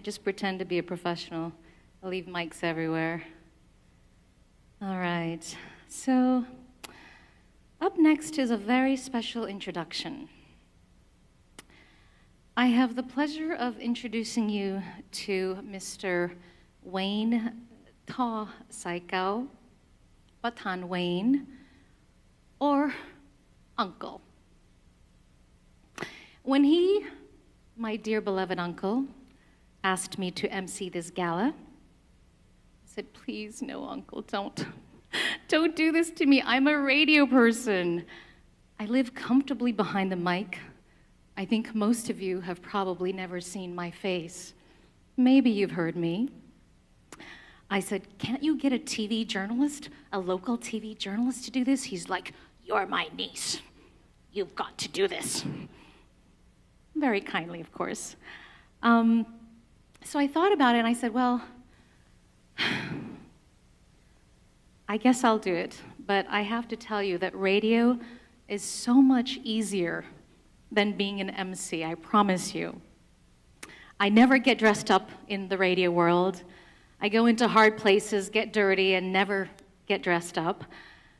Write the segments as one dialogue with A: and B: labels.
A: just pretend to be a professional. I leave mics everywhere. All right, so up next is a very special introduction. I have the pleasure of introducing you to Mr. Wayne Ta Saikau, Batan Wayne, or Uncle. When he, my dear beloved uncle, asked me to MC this gala, I said, please, no, Uncle, don't do this to me. I'm a radio person. I live comfortably behind the mic. I think most of you have probably never seen my face. Maybe you've heard me. I said, can't you get a TV journalist, a local TV journalist to do this? He's like, you're my niece. You've got to do this. Very kindly, of course. So I thought about it and I said, well, I guess I'll do it. But I have to tell you that radio is so much easier than being an MC, I promise you. I never get dressed up in the radio world. I go into hard places, get dirty, and never get dressed up.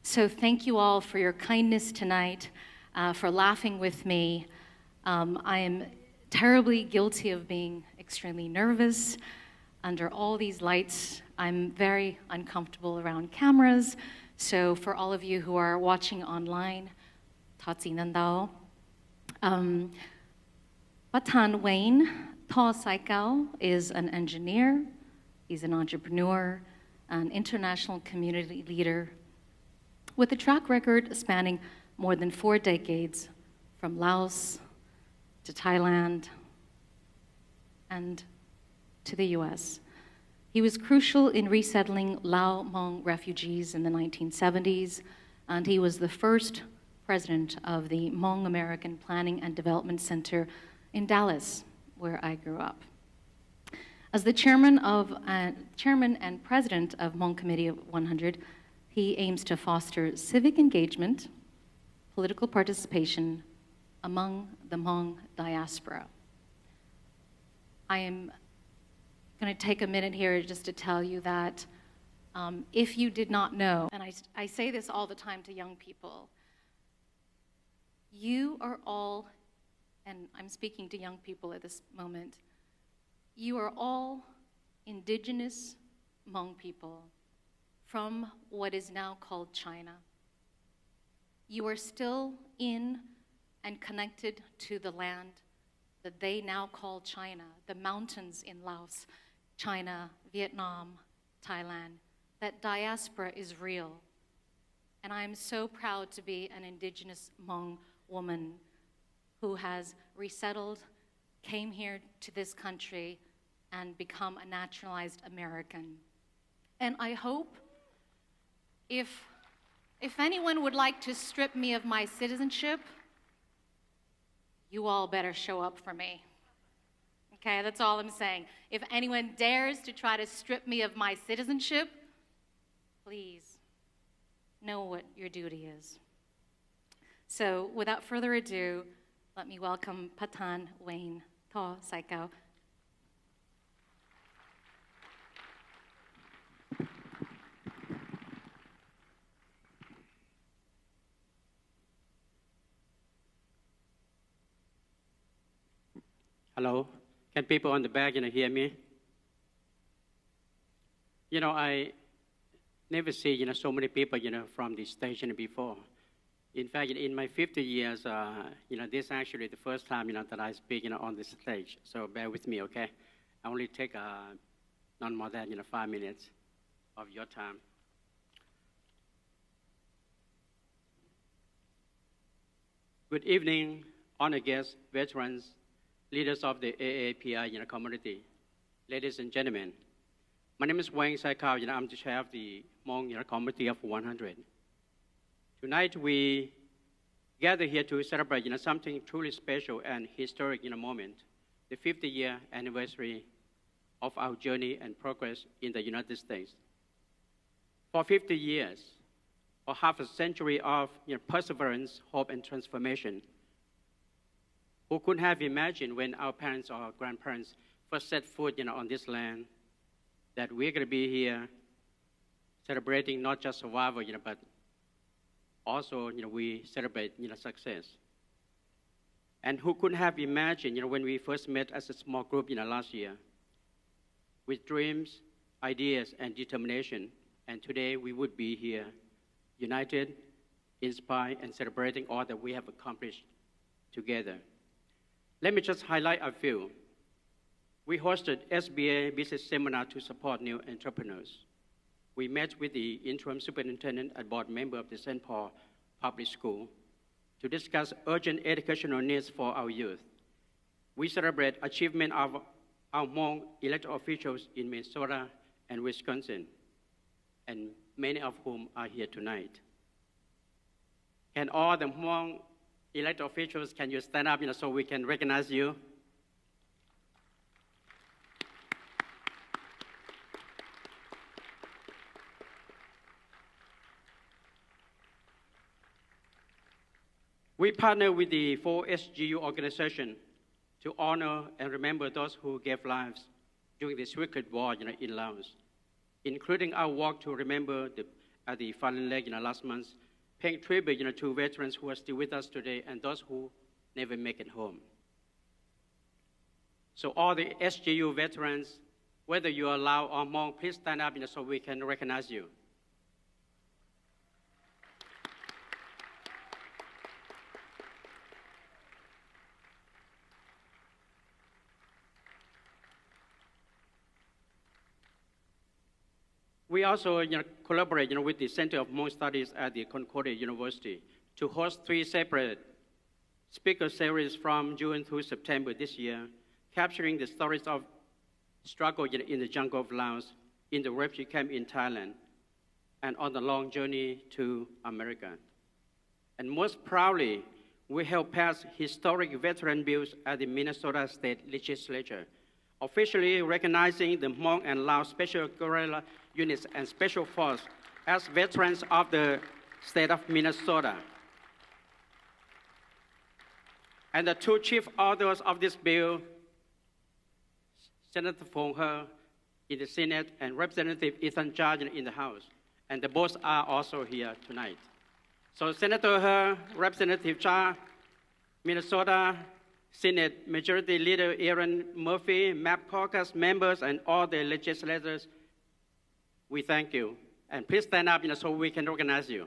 A: So thank you all for your kindness tonight, for laughing with me. I am terribly guilty of being extremely nervous under all these lights. I'm very uncomfortable around cameras. So for all of you who are watching online, Tatsi Nandao. Batan Wayne Ta Saikau is an engineer, he's an entrepreneur, an international community leader with a track record spanning more than 4 decades, from Laos to Thailand and to the US. He was crucial in resettling Lao Hmong refugees in the 1970s, and he was the first president of the Hmong American Planning and Development Center in Dallas, where I grew up. As the chairman and president of Hmong Committee of 100, he aims to foster civic engagement, political participation among the Hmong diaspora. I am going to take a minute here just to tell you that if you did not know, and I say this all the time to young people, you are all, and I'm speaking to young people at this moment, you are all indigenous Hmong people from what is now called China. You are still in and connected to the land that they now call China, the mountains in Laos, China, Vietnam, Thailand. That diaspora is real. And I am so proud to be an indigenous Hmong woman who has resettled, came here to this country, and become a naturalized American. And I hope if anyone would like to strip me of my citizenship, you all better show up for me. Okay, that's all I'm saying. If anyone dares to try to strip me of my citizenship, please know what your duty is. So without further ado, let me welcome Batan Wayne Ta Saikau.
B: Hello, can people on the back hear me? I never see so many people from the station before. In fact, in my 50 years, this is actually the first time that I speak on this stage. So bear with me, okay? I only take not more than 5 minutes of your time. Good evening, honored guests, veterans, leaders of the AAPI community, ladies and gentlemen. My name is Wayne Saikau. I'm the chair of the Hmong Committee of 100. Tonight we gather here to celebrate something truly special and historic moment, the 50-year anniversary of our journey and progress in the United States. For 50 years, or half a century of perseverance, hope, and transformation, who could have imagined when our parents or grandparents first set foot, on this land, that we're going to be here celebrating not just survival, but also, we celebrate, success. And who could have imagined, when we first met as a small group, last year, with dreams, ideas, and determination, and today we would be here, united, inspired, and celebrating all that we have accomplished together. Let me just highlight a few. We hosted SBA business seminar to support new entrepreneurs. We met with the interim superintendent and board member of the St. Paul Public School to discuss urgent educational needs for our youth. We celebrate achievement of our Hmong elected officials in Minnesota and Wisconsin, and many of whom are here tonight. Can all the Hmong elected officials, can you stand up, so we can recognize you? We partner with the 4SGU organization to honor and remember those who gave lives during the wicked war in Laos, including our work to remember the fallen leg last month, paying tribute to veterans who are still with us today and those who never make it home. So all the SGU veterans, whether you are Lao or Hmong, please stand up so we can recognize you. We also collaborate with the Center of Hmong Studies at the Concordia University to host 3 separate speaker series from June through September this year, capturing the stories of struggle in the jungle of Laos, in the refugee camp in Thailand, and on the long journey to America. And most proudly, we helped pass historic veteran bills at the Minnesota State Legislature, officially recognizing the Hmong and Lao Special Guerrilla Units and Special Force as veterans of the state of Minnesota. And the 2 chief authors of this bill, Senator Phong He in the Senate and Representative Ethan Judge in the House, and the both are also here tonight. So Senator Representative Cha, Minnesota Senate Majority Leader Aaron Murphy, MAP caucus members, and all the legislators, we thank you. And please stand up so we can recognize you.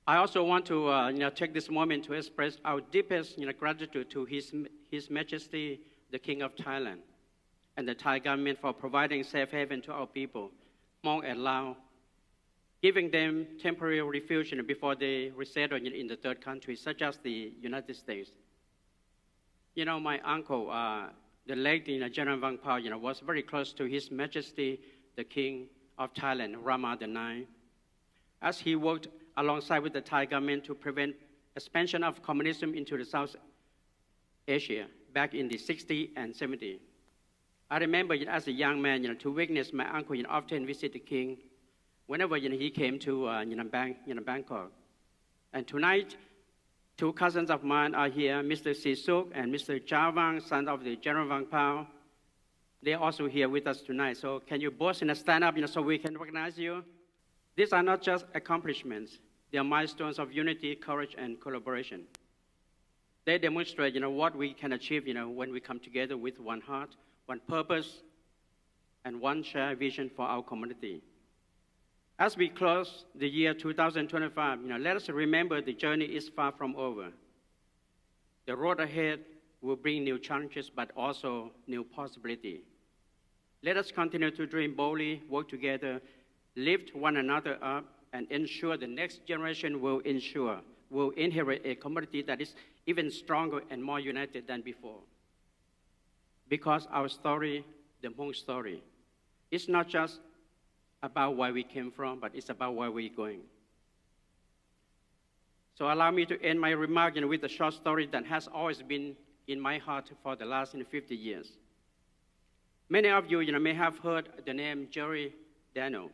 B: I also want to take this moment to express our deepest gratitude to His Majesty, the King of Thailand, and the Thai government for providing safe haven to our people, Hmong and Lao, giving them temporary refuge before they resettle in the third country, such as the United States. My uncle, the late General Vang Pao, was very close to His Majesty, the King of Thailand, Rama IX, as he worked alongside with the Thai government to prevent expansion of communism into the South Asia back in the 60s and 70s. I remember as a young man, to witness my uncle often visit the king whenever he came to Bangkok. And tonight, 2 cousins of mine are here, Mr. Si Suk and Mr. Cha Wang, son of the General Vang Pao. They're also here with us tonight. So can you both stand up so we can recognize you? These are not just accomplishments. They are milestones of unity, courage, and collaboration. They demonstrate what we can achieve when we come together with one heart, one purpose, and one shared vision for our community. As we close the year 2025, let us remember the journey is far from over. The road ahead will bring new challenges, but also new possibility. Let us continue to dream boldly, work together, lift one another up, and ensure the next generation will inherit a community that is even stronger and more united than before. Because our story, the Hmong story, is not just about where we came from, but it's about where we're going. So allow me to end my remark with a short story that has always been in my heart for the last 50 years. Many of you may have heard the name Jerry Daniel.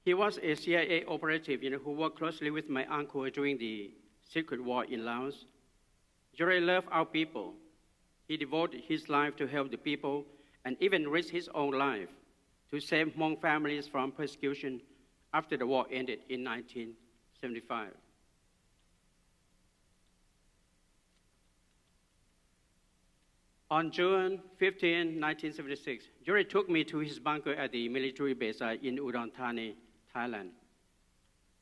B: He was a CIA operative, who worked closely with my uncle during the secret war in Laos. Jory loved our people. He devoted his life to help the people and even risked his own life to save Hmong families from persecution after the war ended in 1975. On June 15, 1976, Jory took me to his bunker at the military base in Udon Thani, Thailand.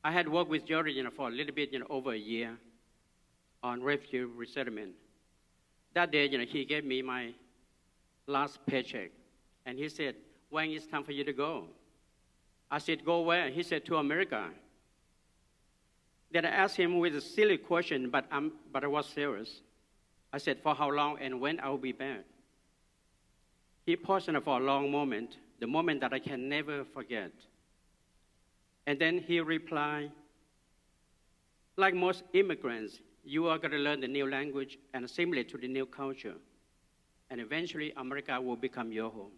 B: I had worked with Jory for a little bit over a year on refugee resettlement. That day, he gave me my last paycheck, and he said, "When it's time for you to go?" I said, "Go where?" He said, "To America." Then I asked him with a silly question, but I was serious. I said, "For how long and when I will be back?" He paused for a long moment, the moment that I can never forget. And then he replied, "Like most immigrants, you are going to learn the new language and assimilate to the new culture. And eventually, America will become your home."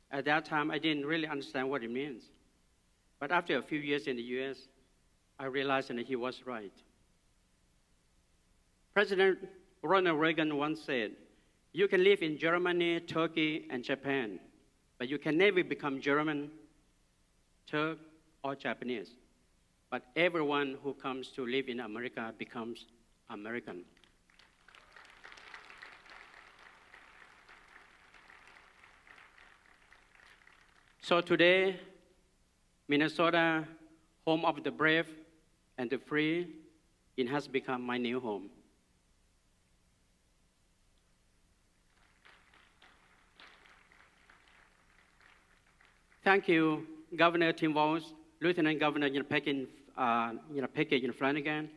B: At that time, I didn't really understand what it means. But after a few years in the US, I realized that he was right. President Ronald Reagan once said, "You can live in Germany, Turkey, and Japan, but you can never become German, Turk, or Japanese. But everyone who comes to live in America becomes American." So today, Minnesota, home of the brave and the free, it has become my new home. Thank you, Governor Tim Walz, Lieutenant Governor Peggy Flanagan,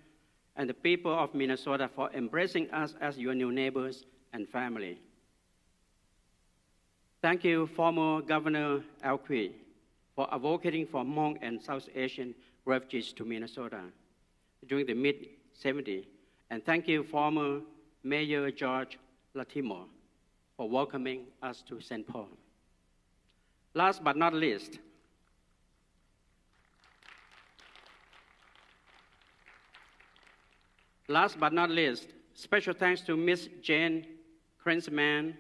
B: and the people of Minnesota for embracing us as your new neighbors and family. Thank you, former Governor Al Kui, for advocating for Hmong and South Asian refugees to Minnesota during the mid-70s. And thank you, former Mayor George Latimore, for welcoming us to St. Paul. Last but not least, special thanks to Ms. Jane Krensman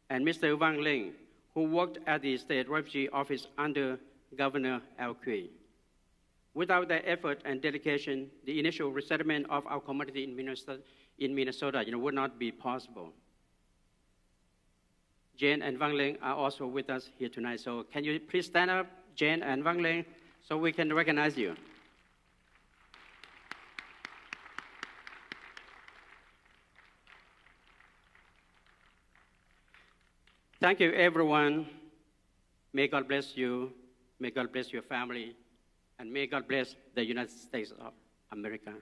B: and Mr. Wang Ling, who worked at the State Refugee Office under Governor Al Kui. Without their effort and dedication, the initial resettlement of our community in Minnesota would not be possible. Jane and Wang Ling are also with us here tonight. So can you please stand up, Jane and Wang Ling, so we can recognize you. Thank you, everyone. May God bless you. May God bless your family. And may God bless the United States of America.